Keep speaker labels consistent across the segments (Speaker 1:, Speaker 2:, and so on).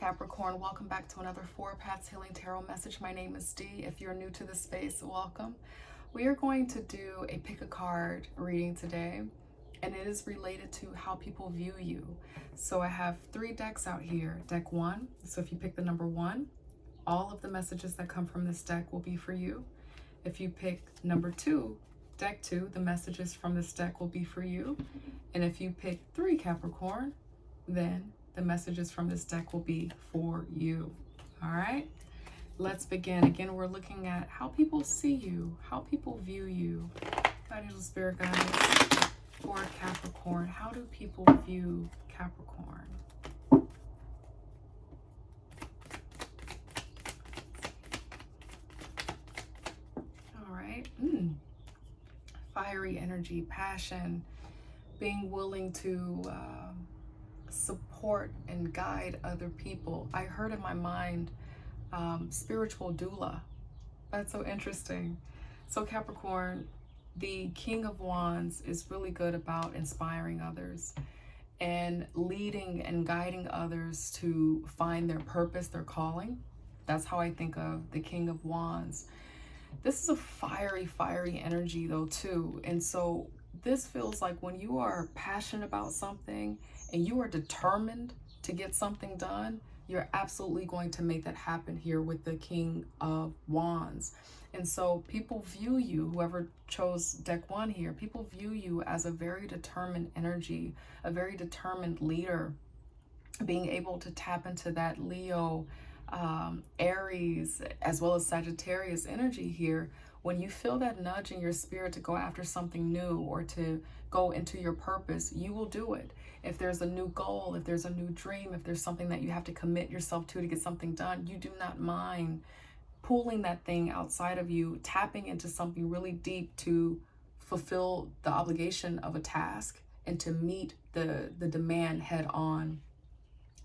Speaker 1: Capricorn, welcome back to another Four Paths Healing Tarot message. My name is Dee. If you're new to this space, welcome. We are going to do a pick a card reading today, and it is related to how people view you. So I have 3 decks out here. Deck 1, so if you pick the number 1, all of the messages that come from this deck will be for you. If you pick number 2, deck 2, the messages from this deck will be for you. And if you pick 3, Capricorn, then the messages from this deck will be for you. All right, let's begin. Again, we're looking at how people see you, how people view you. God, angel, spirit guides for Capricorn. How do people view Capricorn? All right. Fiery energy, passion, being willing to support and guide other people. I heard in my mind spiritual doula. That's so interesting. So Capricorn, the King of Wands is really good about inspiring others and leading and guiding others to find their purpose, their calling. That's how I think of the King of Wands. This is a fiery energy though too. And so this feels like when you are passionate about something and you are determined to get something done, you're absolutely going to make that happen here with the King of Wands. And so people view you, whoever chose deck 1 here, people view you as a very determined energy, a very determined leader, being able to tap into that Leo, Aries, as well as Sagittarius energy here. When you feel that nudge in your spirit to go after something new or to go into your purpose, you will do it. If there's a new goal, if there's a new dream, if there's something that you have to commit yourself to get something done, you do not mind pulling that thing outside of you, tapping into something really deep to fulfill the obligation of a task and to meet the demand head on.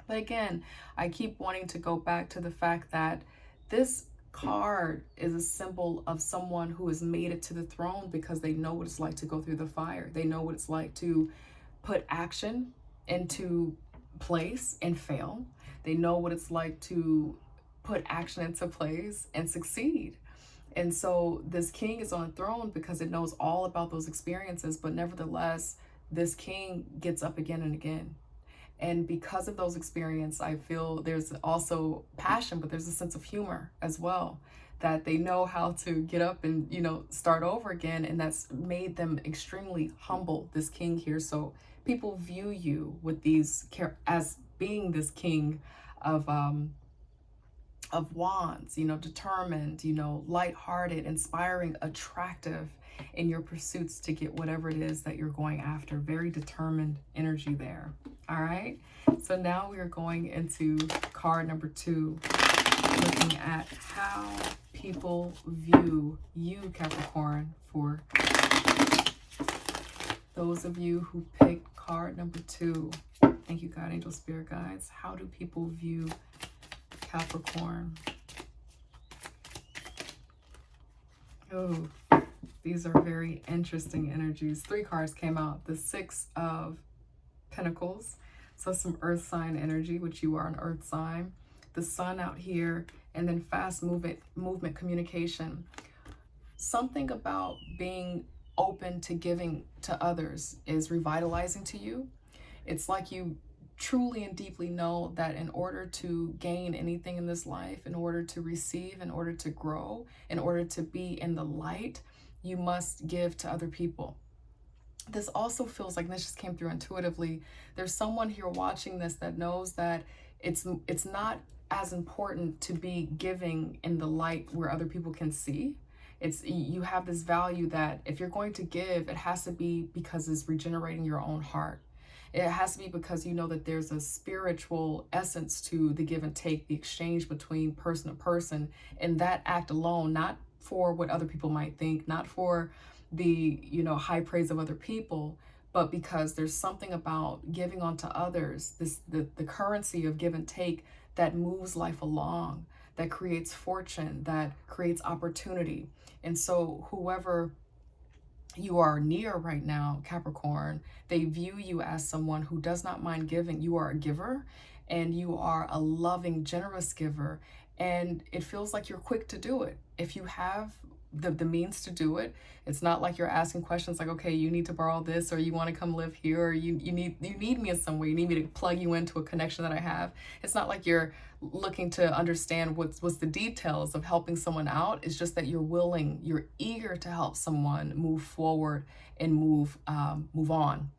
Speaker 1: But again, I keep wanting to go back to the fact that this card is a symbol of someone who has made it to the throne because they know what it's like to go through the fire. They know what it's like to put action into place and fail. They know what it's like to put action into place and succeed. And so this king is on the throne because it knows all about those experiences, but nevertheless, this king gets up again and again. And because of those experiences, I feel there's also passion, but there's a sense of humor as well, that they know how to get up and, start over again. And that's made them extremely humble, this king here. So people view you with these as being this king of wands, determined, lighthearted, inspiring, attractive in your pursuits to get whatever it is that you're going after. Very determined energy there. All right, so now we are going into card number 2, looking at how people view you, Capricorn, for those of you who picked card number 2. Thank you, God, angel, spirit guides. How do people view Capricorn? Oh, these are very interesting energies. 3 cards came out. The 6 of Pentacles, so some earth sign energy, which you are an earth sign. The sun out here, and then fast movement communication. Something about being open to giving to others is revitalizing to you. It's like you truly and deeply know that in order to gain anything in this life, in order to receive, in order to grow, in order to be in the light, you must give to other people. This also feels like, this just came through intuitively, there's someone here watching this that knows that it's not as important to be giving in the light where other people can see. You have this value that if you're going to give, it has to be because it's regenerating your own heart. It has to be because you know that there's a spiritual essence to the give and take, the exchange between person to person, and that act alone, not for what other people might think, not for the high praise of other people, but because there's something about giving onto others, the currency of give and take that moves life along, that creates fortune, that creates opportunity. And so whoever you are near right now, Capricorn, they view you as someone who does not mind giving. You are a giver, and you are a loving, generous giver, and it feels like you're quick to do it. If you have the means to do it, it's not like you're asking questions like, okay, you need to borrow this, or you want to come live here, or you need me in some way, you need me to plug you into a connection that I have. It's not like you're looking to understand what's the details of helping someone out. It's just that you're eager to help someone move forward and move on.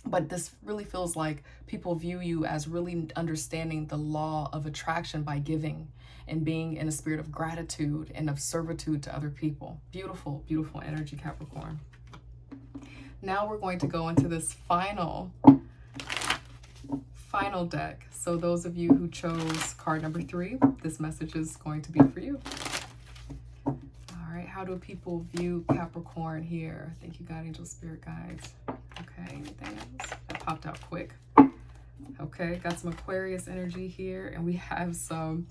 Speaker 1: But this really feels like people view you as really understanding the law of attraction by giving and being in a spirit of gratitude and of servitude to other people. Beautiful, beautiful energy, Capricorn. Now we're going to go into this final deck. So those of you who chose card number 3, this message is going to be for you. All right, how do people view Capricorn here? Thank you, God, angel, spirit guides. Okay, anything else? That popped out quick. Okay, got some Aquarius energy here, and we have some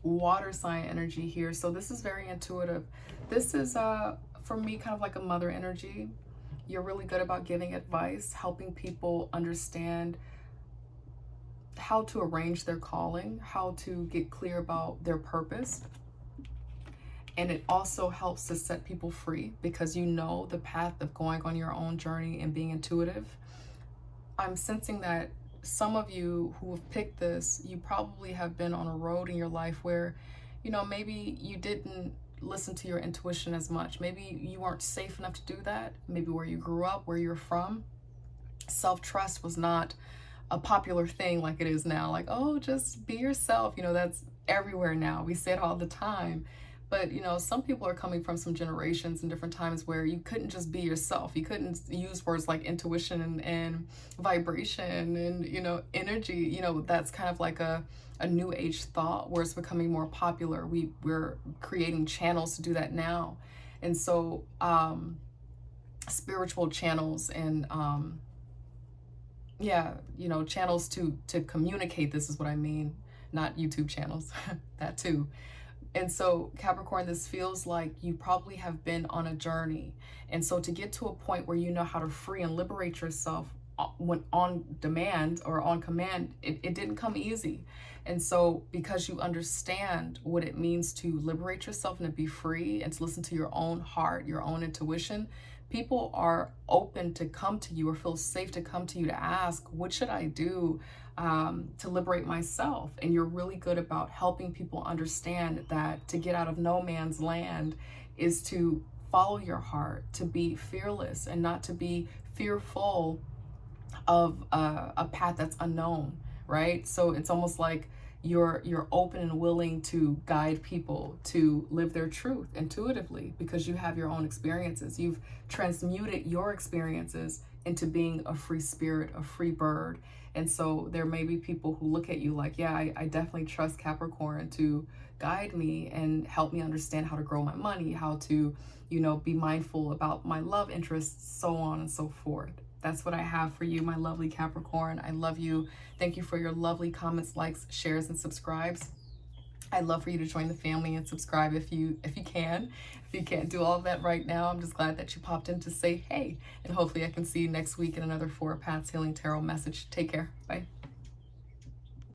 Speaker 1: water sign energy here. So this is very intuitive. This is for me kind of like a mother energy. You're really good about giving advice, helping people understand how to arrange their calling, how to get clear about their purpose. And it also helps to set people free because you know the path of going on your own journey and being intuitive. I'm sensing that some of you who have picked this, you probably have been on a road in your life where, you know, maybe you didn't listen to your intuition as much. Maybe you weren't safe enough to do that. Maybe where you grew up, where you're from, self-trust was not a popular thing like it is now. Like, oh, just be yourself. You know, that's everywhere now. We say it all the time. But, you know, some people are coming from some generations and different times where you couldn't just be yourself. You couldn't use words like intuition and vibration and, you know, energy. You know, that's kind of like a new age thought where it's becoming more popular. We're creating channels to do that now. And so spiritual channels and, yeah, you know, channels to communicate, this is what I mean, not YouTube channels, that too. And so Capricorn, this feels like you probably have been on a journey. And so to get to a point where you know how to free and liberate yourself when on demand or on command, it didn't come easy. And so because you understand what it means to liberate yourself and to be free and to listen to your own heart, your own intuition, people are open to come to you or feel safe to come to you to ask, what should I do to liberate myself? And you're really good about helping people understand that to get out of no man's land is to follow your heart, to be fearless and not to be fearful of a path that's unknown, right? So it's almost like you're open and willing to guide people to live their truth intuitively because you have your own experiences. You've transmuted your experiences into being a free spirit, a free bird. And so there may be people who look at you like, yeah, I definitely trust Capricorn to guide me and help me understand how to grow my money, how to, you know, be mindful about my love interests, so on and so forth. That's what I have for you, my lovely Capricorn. I love you. Thank you for your lovely comments, likes, shares, and subscribes. I'd love for you to join the family and subscribe if you can. If you can't do all of that right now, I'm just glad that you popped in to say hey. And hopefully I can see you next week in another 4 Paths Healing Tarot message. Take care. Bye.